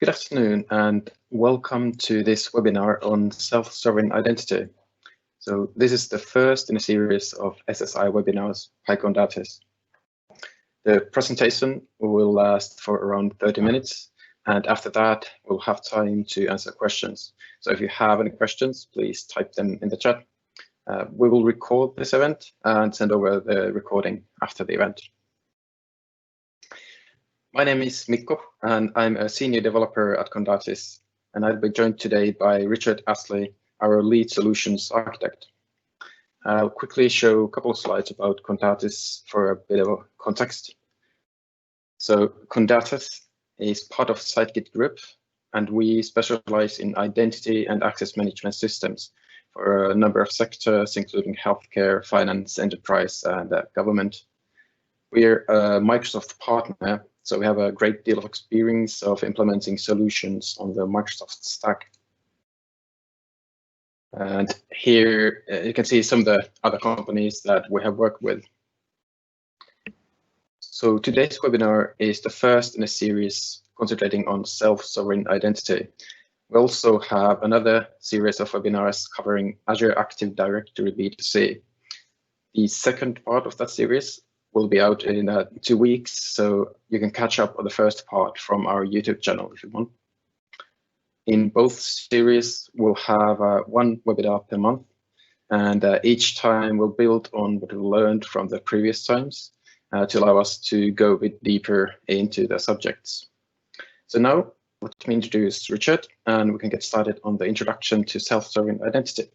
Good afternoon and welcome to this webinar on self-sovereign identity. So this is the first in a series of SSI webinars by Condatis. The presentation will last for around 30 minutes, and after that we'll have time to answer questions. So if you have any questions, please type them in the chat. We will record this event and send over the recording after the event. My name is Mikko, and I'm a senior developer at Condatis, and I'll be joined today by Richard Astley, our lead solutions architect. I'll quickly show a couple of slides about Condatis for a bit of context. So Condatis is part of Sitekit Group, and we specialize in identity and access management systems for a number of sectors, including healthcare, finance, enterprise, and government. We're a Microsoft partner, so we have a great deal of experience of implementing solutions on the Microsoft stack. And here you can see some of the other companies that we have worked with. So today's webinar is the first in a series concentrating on self-sovereign identity. We also have another series of webinars covering Azure Active Directory B2C. The second part of that series will be out in 2 weeks, so you can catch up on the first part from our YouTube channel if you want. In both series, we'll have one webinar per month, and each time we'll build on what we learned from the previous times to allow us to go a bit deeper into the subjects. So now, let me introduce Richard, and we can get started on the introduction to self-sovereign identity.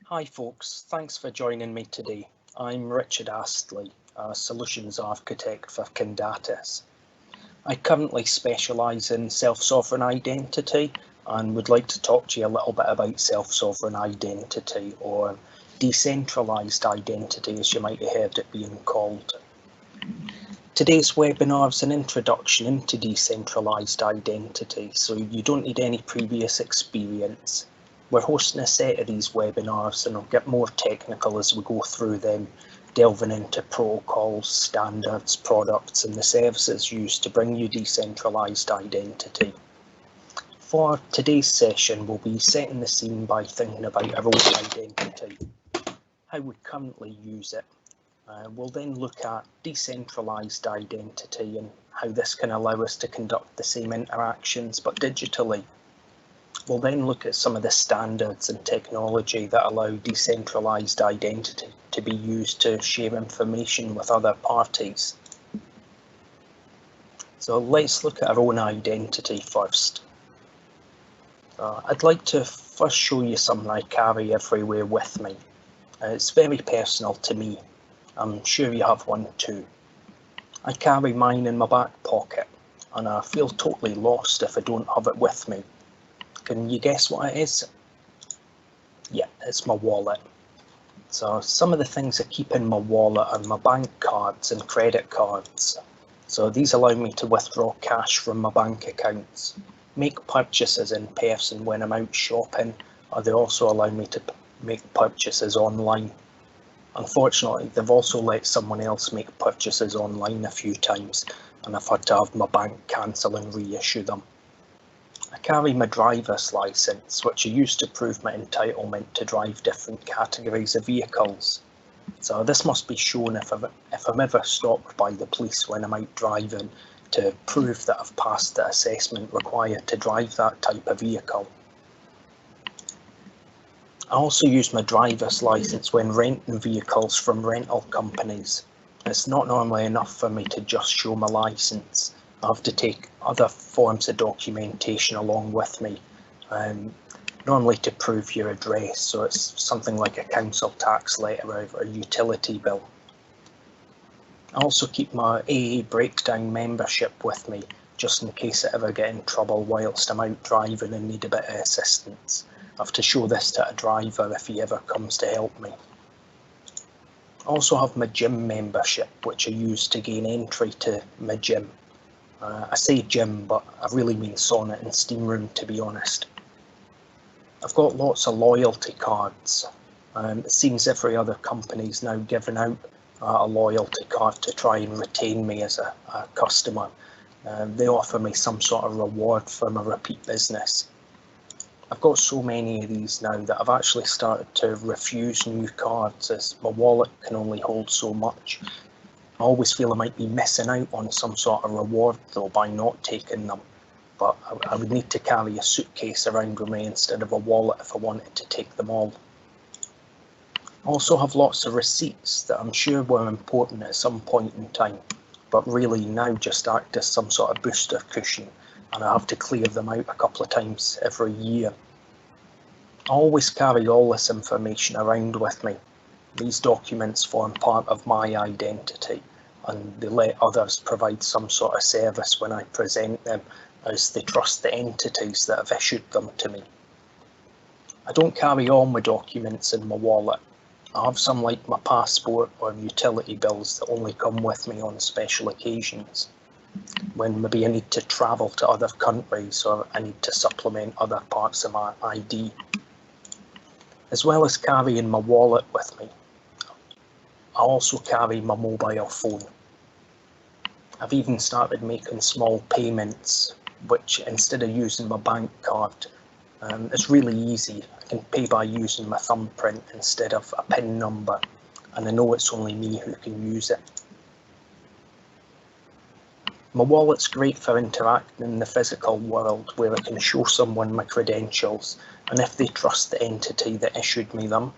Hi folks, thanks for joining me today. I'm Richard Astley, a solutions architect for Condatis. I currently specialise in self-sovereign identity and would like to talk to you a little bit about self-sovereign identity, or decentralised identity as you might have heard it being called. Today's webinar is an introduction into decentralised identity, so you don't need any previous experience. We're hosting a set of these webinars and I'll get more technical as we go through them, delving into protocols, standards, products and the services used to bring you decentralised identity. For today's session, we'll be setting the scene by thinking about our own identity, how we currently use it. We'll then look at decentralised identity and how this can allow us to conduct the same interactions but digitally. We'll then look at some of the standards and technology that allow decentralised identity to be used to share information with other parties. So let's look at our own identity first. I'd like to first show you something I carry everywhere with me. It's very personal to me. I'm sure you have one too. I carry mine in my back pocket and I feel totally lost if I don't have it with me. Can you guess what it is? Yeah, it's my wallet. So some of the things I keep in my wallet are my bank cards and credit cards. So these allow me to withdraw cash from my bank accounts, make purchases in person when I'm out shopping, or they also allow me to make purchases online. Unfortunately, they've also let someone else make purchases online a few times, and I've had to have my bank cancel and reissue them. I carry my driver's licence, which I use to prove my entitlement to drive different categories of vehicles. So this must be shown if I'm ever stopped by the police when I'm out driving, to prove that I've passed the assessment required to drive that type of vehicle. I also use my driver's licence when renting vehicles from rental companies. It's not normally enough for me to just show my licence. I have to take other forms of documentation along with me, normally to prove your address, so it's something like a council tax letter or a utility bill. I also keep my AA breakdown membership with me, just in case I ever get in trouble whilst I'm out driving and need a bit of assistance. I have to show this to a driver if he ever comes to help me. I also have my gym membership, which I use to gain entry to my gym. I say gym, but I really mean sauna and steam room, to be honest. I've got lots of loyalty cards. It seems every other company's now giving out a loyalty card to try and retain me as a customer. They offer me some sort of reward for my repeat business. I've got so many of these now that I've actually started to refuse new cards, as my wallet can only hold so much. I always feel I might be missing out on some sort of reward though by not taking them, but I would need to carry a suitcase around with me instead of a wallet if I wanted to take them all. I also have lots of receipts that I'm sure were important at some point in time, but really now just act as some sort of booster cushion, and I have to clear them out a couple of times every year. I always carry all this information around with me. These documents form part of my identity, and they let others provide some sort of service when I present them, as they trust the entities that have issued them to me. I don't carry all my documents in my wallet. I have some like my passport or utility bills that only come with me on special occasions, when maybe I need to travel to other countries or I need to supplement other parts of my ID. As well as carrying my wallet with me, I also carry my mobile phone. I've even started making small payments, which instead of using my bank card, it's really easy. I can pay by using my thumbprint instead of a PIN number, and I know it's only me who can use it. My wallet's great for interacting in the physical world, where I can show someone my credentials, and if they trust the entity that issued me them,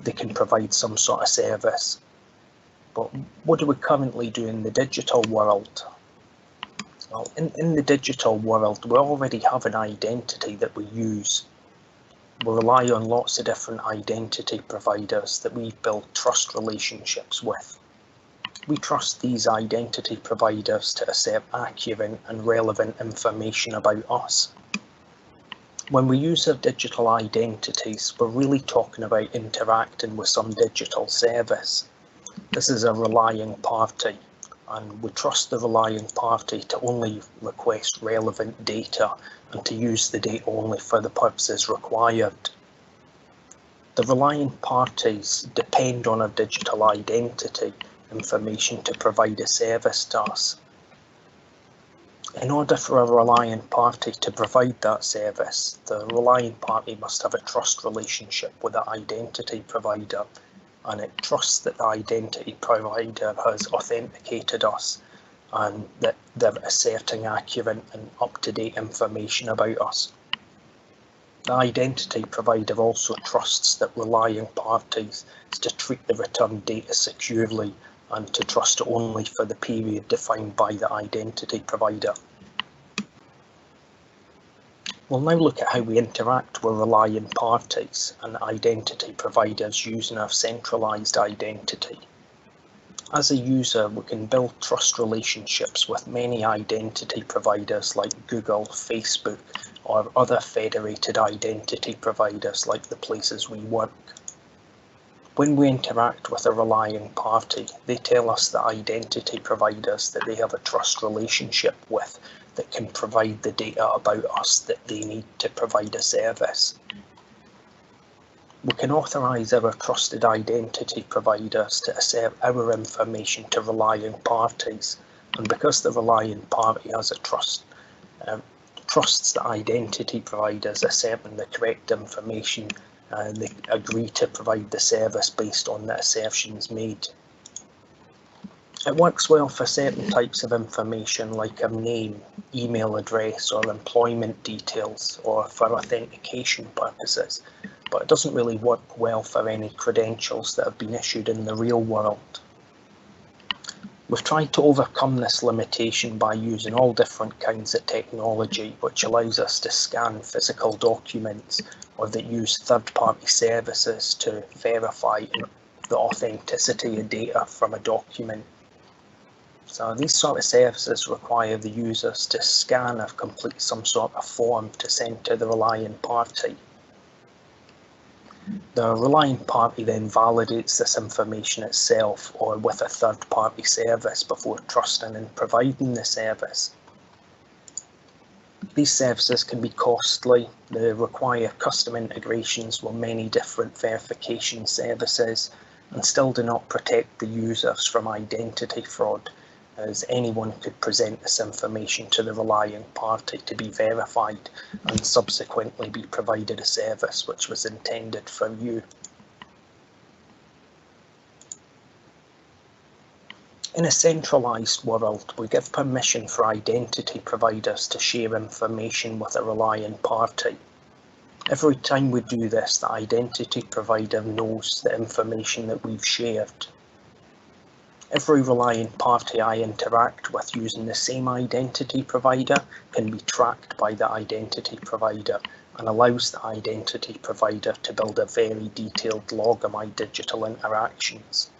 they can provide some sort of service. But what do we currently do in the digital world? Well, in the digital world, we already have an identity that we use. We rely on lots of different identity providers that we build trust relationships with. We trust these identity providers to accept accurate and relevant information about us. When we use our digital identities, we're really talking about interacting with some digital service. This is a relying party, and we trust the relying party to only request relevant data and to use the data only for the purposes required. The relying parties depend on our digital identity information to provide a service to us. In order for a relying party to provide that service, the relying party must have a trust relationship with the identity provider, and it trusts that the identity provider has authenticated us and that they're asserting accurate and up-to-date information about us. The identity provider also trusts that relying parties to treat the returned data securely and to trust it only for the period defined by the identity provider. We'll now look at how we interact with relying parties and identity providers using our centralized identity. As a user, we can build trust relationships with many identity providers like Google, Facebook, or other federated identity providers like the places we work. When we interact with a relying party, they tell us the identity providers that they have a trust relationship with that can provide the data about us that they need to provide a service. We can authorize our trusted identity providers to assert our information to relying parties, and because the relying party has a trusts the identity providers asserting the correct information, they agree to provide the service based on the assertions made. It works well for certain types of information like a name, email address, or employment details, or for authentication purposes, but it doesn't really work well for any credentials that have been issued in the real world. We've tried to overcome this limitation by using all different kinds of technology which allows us to scan physical documents or that use third-party services to verify the authenticity of data from a document. So these sort of services require the users to scan or complete some sort of form to send to the relying party. The relying party then validates this information itself or with a third-party service before trusting and providing the service. These services can be costly. They require custom integrations with many different verification services and still do not protect the users from identity fraud. as anyone could present this information to the relying party to be verified and subsequently be provided a service which was intended for you. In a centralized world, we give permission for identity providers to share information with a relying party. Every time we do this, the identity provider knows the information that we've shared. Every relying party I interact with using the same identity provider can be tracked by the identity provider and allows the identity provider to build a very detailed log of my digital interactions.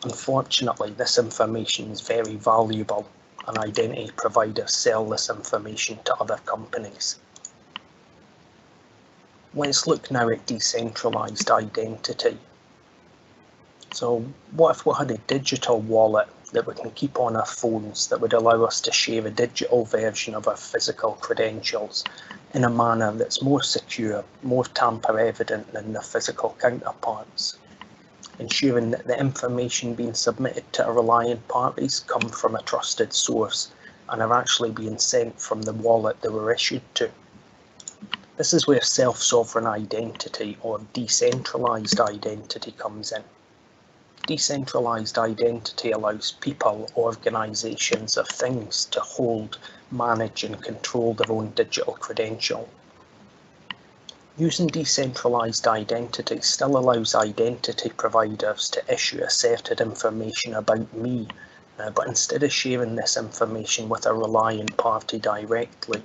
Unfortunately, this information is very valuable and identity providers sell this information to other companies. Let's look now at decentralized identity. So what if we had a digital wallet that we can keep on our phones that would allow us to share a digital version of our physical credentials in a manner that's more secure, more tamper evident than their physical counterparts, ensuring that the information being submitted to our relying parties come from a trusted source and are actually being sent from the wallet they were issued to. This is where self-sovereign identity or decentralized identity comes in. Decentralized identity allows people, organizations, or things to hold, manage, and control their own digital credential. Using decentralized identity still allows identity providers to issue asserted information about me, but instead of sharing this information with a relying party directly,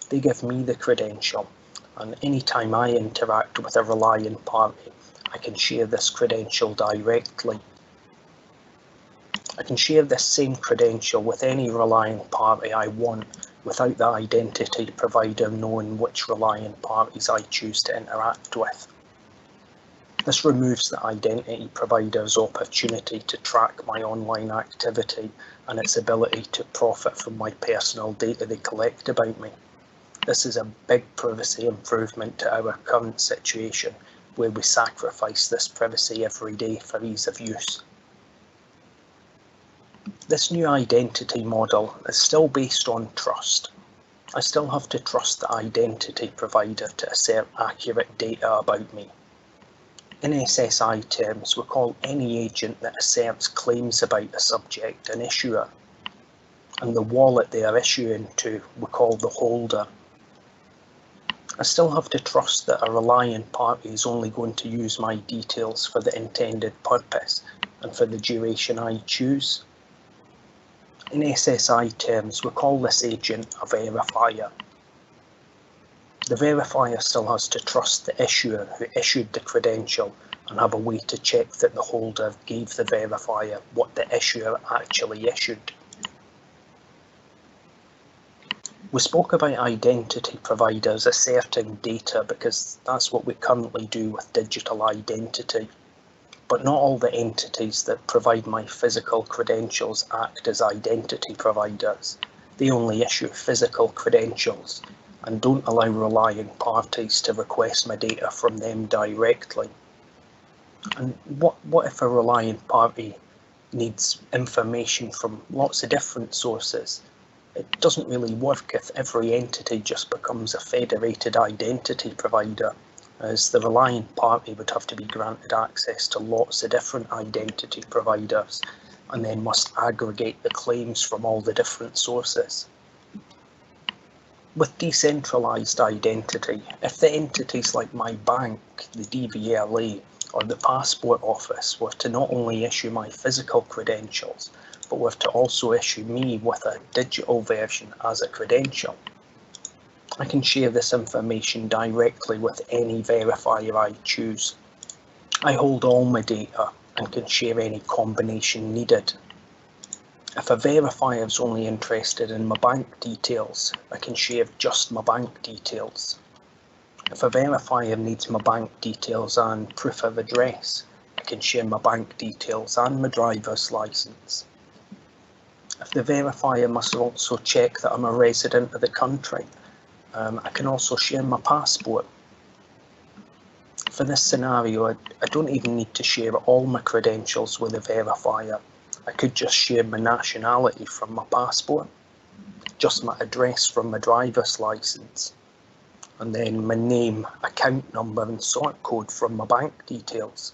they give me the credential, and anytime I interact with a relying party, I can share this credential directly. I can share this same credential with any relying party I want without the identity provider knowing which relying parties I choose to interact with. This removes the identity provider's opportunity to track my online activity and its ability to profit from my personal data they collect about me. This is a big privacy improvement to our current situation, where we sacrifice this privacy every day for ease of use. This new identity model is still based on trust. I still have to trust the identity provider to assert accurate data about me. In SSI terms, we call any agent that asserts claims about a subject an issuer, and the wallet they are issuing to we call the holder. I still have to trust that a relying party is only going to use my details for the intended purpose and for the duration I choose. In SSI terms, we call this agent a verifier. The verifier still has to trust the issuer who issued the credential and have a way to check that the holder gave the verifier what the issuer actually issued. We spoke about identity providers asserting data because that's what we currently do with digital identity. But not all the entities that provide my physical credentials act as identity providers. They only issue physical credentials and don't allow relying parties to request my data from them directly. And what if a relying party needs information from lots of different sources? It doesn't really work if every entity just becomes a federated identity provider, as the relying party would have to be granted access to lots of different identity providers and then must aggregate the claims from all the different sources. With decentralized identity, if the entities like my bank, the DVLA, or the Passport Office were to not only issue my physical credentials, but were to also issue me with a digital version as a credential, I can share this information directly with any verifier I choose. I hold all my data and can share any combination needed. If a verifier is only interested in my bank details, I can share just my bank details. If a verifier needs my bank details and proof of address, I can share my bank details and my driver's license. If the verifier must also check that I'm a resident of the country, I can also share my passport. For this scenario, I don't even need to share all my credentials with a verifier. I could just share my nationality from my passport, just my address from my driver's license, and then my name, account number and sort code from my bank details.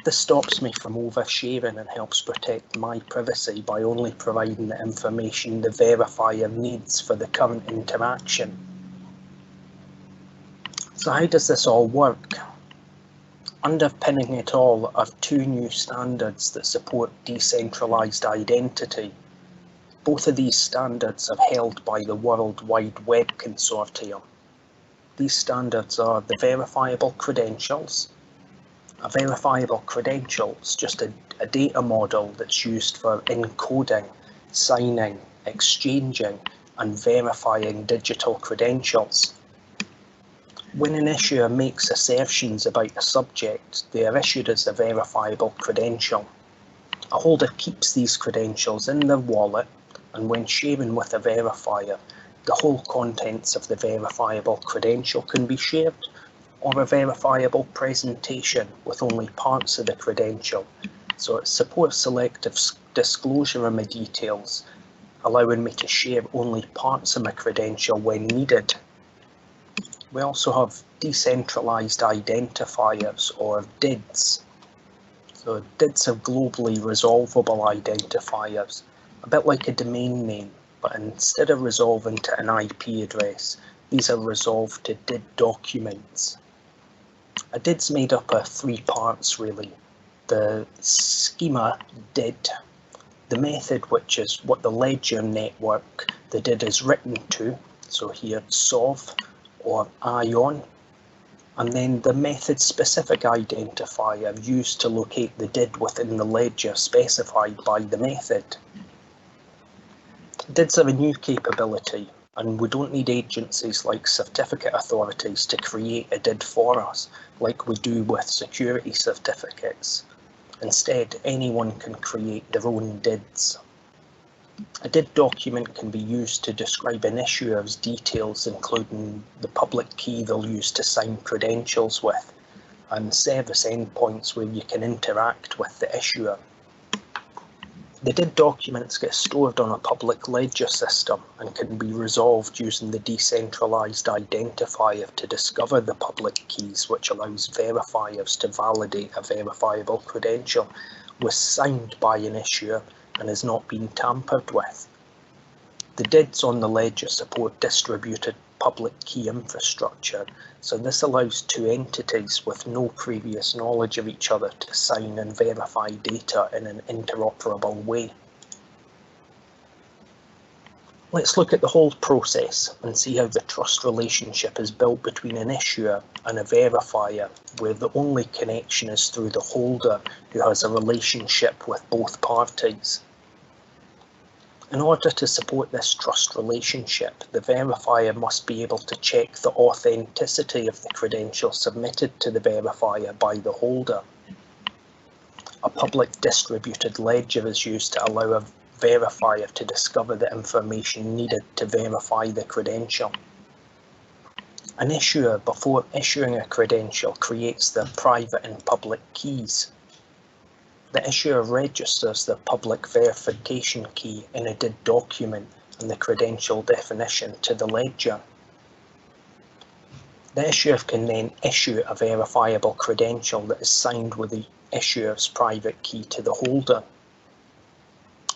This stops me from oversharing and helps protect my privacy by only providing the information the verifier needs for the current interaction. So how does this all work? Underpinning it all are two new standards that support decentralized identity. Both of these standards are held by the World Wide Web Consortium. These standards are the verifiable credentials. A verifiable credential is just a data model that's used for encoding, signing, exchanging, and verifying digital credentials. When an issuer makes assertions about a subject, they are issued as a verifiable credential. A holder keeps these credentials in their wallet, and when sharing with a verifier, the whole contents of the verifiable credential can be shared, or a verifiable presentation with only parts of the credential. So it supports selective disclosure of my details, allowing me to share only parts of my credential when needed. We also have decentralized identifiers, or DIDs. So DIDs are globally resolvable identifiers, a bit like a domain name, but instead of resolving to an IP address, these are resolved to DID documents. A DID's made up of three parts really. The schema DID, the method, which is what the ledger network the DID is written to, so here SOV or ION, and then the method specific identifier used to locate the DID within the ledger specified by the method. DIDs are a new capability, and we don't need agencies like certificate authorities to create a DID for us, like we do with security certificates. Instead, anyone can create their own DIDs. A DID document can be used to describe an issuer's details, including the public key they'll use to sign credentials with, and service endpoints where you can interact with the issuer. The DID documents get stored on a public ledger system and can be resolved using the decentralized identifier to discover the public keys, which allows verifiers to validate a verifiable credential was signed by an issuer and has not been tampered with. The DIDs on the ledger support distributed public key infrastructure, so this allows two entities with no previous knowledge of each other to sign and verify data in an interoperable way. Let's look at the whole process and see how the trust relationship is built between an issuer and a verifier, where the only connection is through the holder who has a relationship with both parties. In order to support this trust relationship, the verifier must be able to check the authenticity of the credential submitted to the verifier by the holder. A public distributed ledger is used to allow a verifier to discover the information needed to verify the credential. An issuer, before issuing a credential, creates the private and public keys. The issuer registers the public verification key in a DID document and the credential definition to the ledger. The issuer can then issue a verifiable credential that is signed with the issuer's private key to the holder.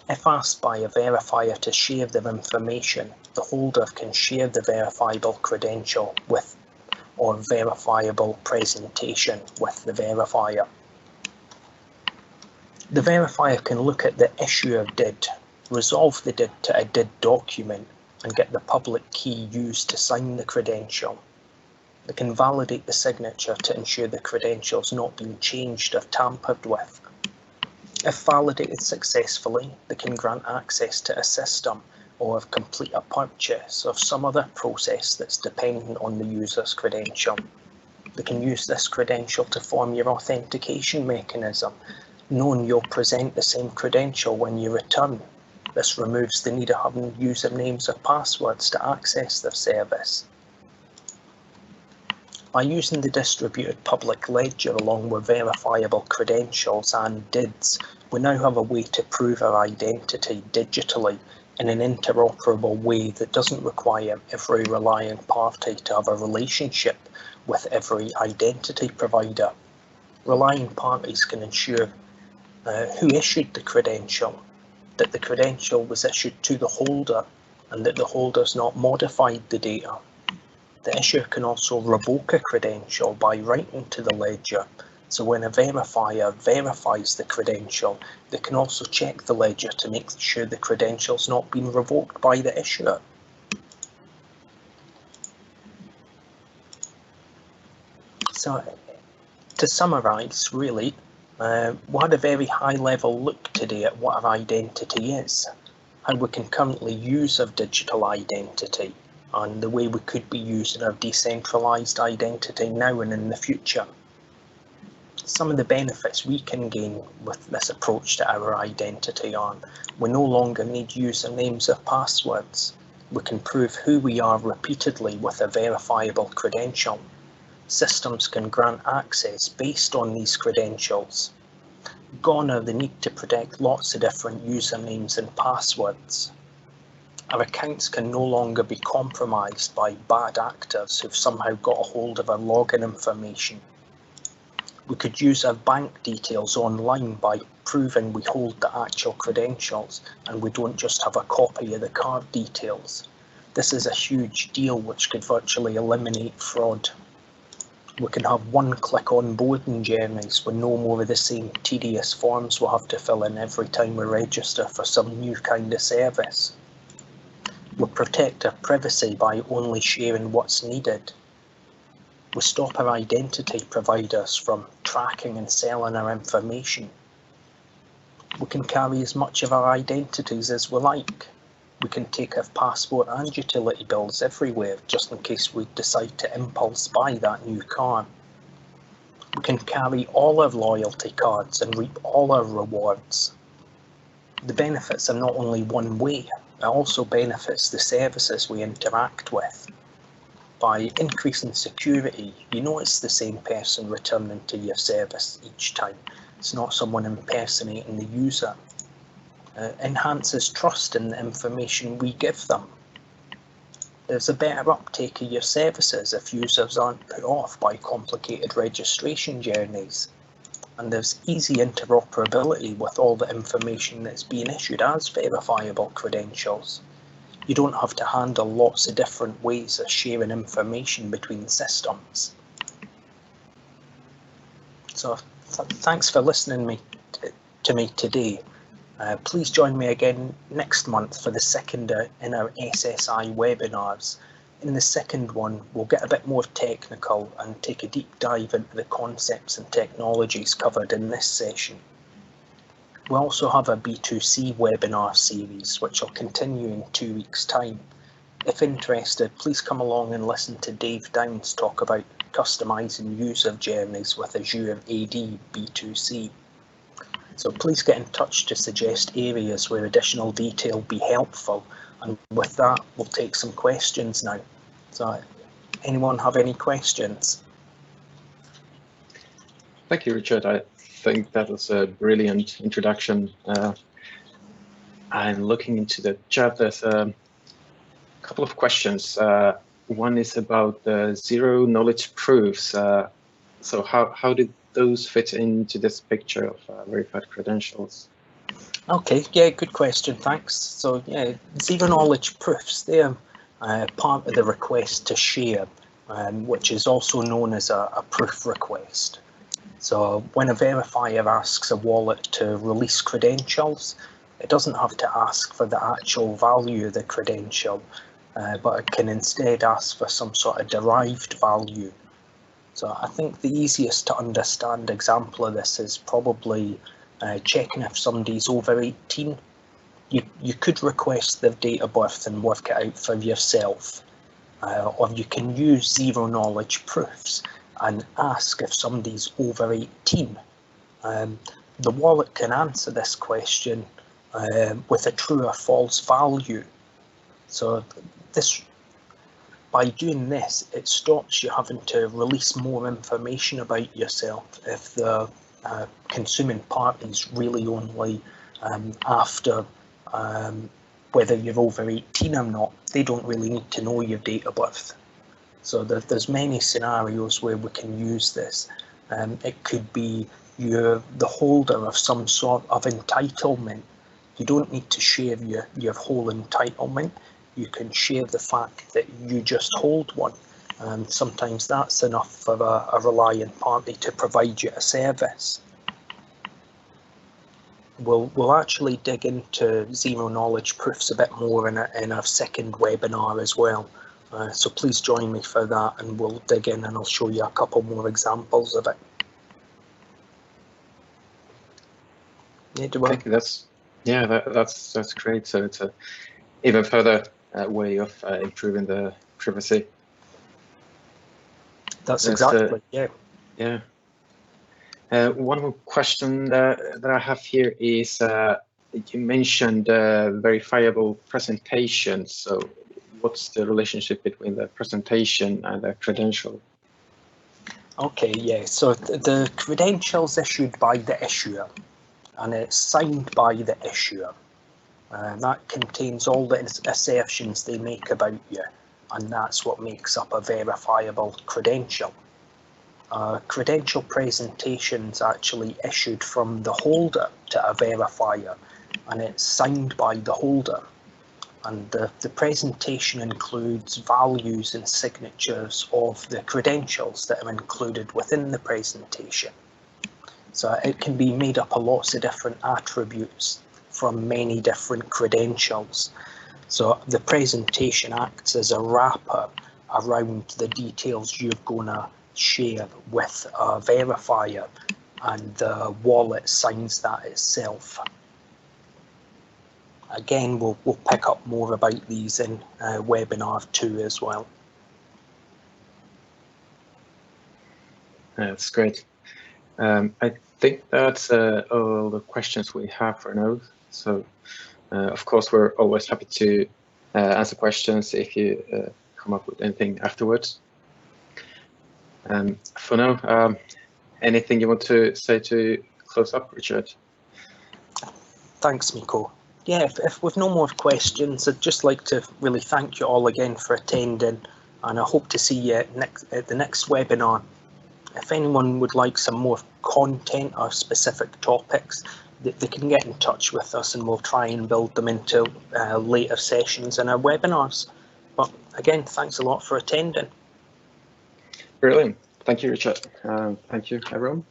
If asked by a verifier to share their information, the holder can share the verifiable credential with or verifiable presentation with the verifier. The verifier can look at the issuer DID, resolve the DID to a DID document, and get the public key used to sign the credential. They can validate the signature to ensure the credential has not been changed or tampered with. If validated successfully, they can grant access to a system or complete a purchase or some other process that's dependent on the user's credential. They can use this credential to form your authentication mechanism, knowing you'll present the same credential when you return. This removes the need of having usernames or passwords to access their service. By using the distributed public ledger along with verifiable credentials and DIDs, We now have a way to prove our identity digitally in an interoperable way that doesn't require every relying party to have a relationship with every identity provider. Relying parties can ensure who issued the credential, that the credential was issued to the holder, and that the holder's not modified the data. The issuer can also revoke a credential by writing to the ledger. So when a verifier verifies the credential, they can also check the ledger to make sure the credential's not been revoked by the issuer. So to summarise, really, we had a very high-level look today at what our identity is, how we can currently use our digital identity, and the way we could be using our decentralised identity now and in the future. Some of the benefits we can gain with this approach to our identity are: we no longer need usernames or passwords. We can prove who we are repeatedly with a verifiable credential. Systems can grant access based on these credentials. Gone are the need to protect lots of different usernames and passwords. Our accounts can no longer be compromised by bad actors who've somehow got a hold of our login information. We could use our bank details online by proving we hold the actual credentials and we don't just have a copy of the card details. This is a huge deal which could virtually eliminate fraud. We can have one-click onboarding journeys with no more of the same tedious forms we'll have to fill in every time we register for some new kind of service. We protect our privacy by only sharing what's needed. We stop our identity providers from tracking and selling our information. We can carry as much of our identities as we like. We can take our passport and utility bills everywhere just in case we decide to impulse buy that new car. We can carry all our loyalty cards and reap all our rewards. The benefits are not only one way, it also benefits the services we interact with. By increasing security, you know it's the same person returning to your service each time. It's not someone impersonating the user. Enhances trust in the information we give them. There's a better uptake of your services if users aren't put off by complicated registration journeys. And there's easy interoperability with all the information that's being issued as verifiable credentials. You don't have to handle lots of different ways of sharing information between systems. So thanks for listening to me today. Please join me again next month for the second in our SSI webinars. In the second one, we'll get a bit more technical and take a deep dive into the concepts and technologies covered in this session. We also have a B2C webinar series, which will continue in 2 weeks' time. If interested, please come along and listen to Dave Downs talk about customising user journeys with Azure AD B2C. So please get in touch to suggest areas where additional detail be helpful. And with that, we'll take some questions now. So anyone have any questions? Thank you, Richard. I think that was a brilliant introduction. I'm looking into the chat. There's a couple of questions. One is about the zero knowledge proofs. So how did those fit into this picture of verified credentials? Okay, yeah, good question, thanks. So yeah, zero knowledge proofs, they're part of the request to share, which is also known as a proof request. So when a verifier asks a wallet to release credentials, it doesn't have to ask for the actual value of the credential, but it can instead ask for some sort of derived value. So I think the easiest to understand example of this is probably checking if somebody's over 18. You could request their date of birth and work it out for yourself, or you can use zero knowledge proofs and ask if somebody's over 18. The wallet can answer this question with a true or false value. So by doing this, it stops you having to release more information about yourself if the consuming parties really only after whether you're over 18 or not. They don't really need to know your date of birth. So there's many scenarios where we can use this. It could be you're the holder of some sort of entitlement. You don't need to share your whole entitlement. You can share the fact that you just hold one. Sometimes that's enough for a reliant party to provide you a service. We'll actually dig into zero knowledge proofs a bit more in our second webinar as well. So please join me for that, and we'll dig in and I'll show you a couple more examples of it. Thank you. That's great. So it's a even further way of improving the privacy. That's exactly, yeah. Yeah. One more question that I have here is you mentioned verifiable presentation. So what's the relationship between the presentation and the credential? Okay, yeah. So the credential's issued by the issuer, and it's signed by the issuer. That contains all the assertions they make about you, and that's what makes up a verifiable credential. Credential presentation's actually issued from the holder to a verifier, and it's signed by the holder. And the presentation includes values and signatures of the credentials that are included within the presentation. So it can be made up of lots of different attributes from many different credentials. So the presentation acts as a wrapper around the details you're going to share with a verifier, and the wallet signs that itself. Again, we'll pick up more about these in webinar 2 as well. That's great. I think that's all the questions we have for now. So, of course, we're always happy to answer questions if you come up with anything afterwards. For now, anything you want to say to close up, Richard? Thanks, Mikko. Yeah, if we've no more questions, I'd just like to really thank you all again for attending, and I hope to see you at the next webinar. If anyone would like some more content or specific topics, they can get in touch with us and we'll try and build them into later sessions in our webinars. But again, thanks a lot for attending. Brilliant. Thank you, Richard. Thank you, everyone.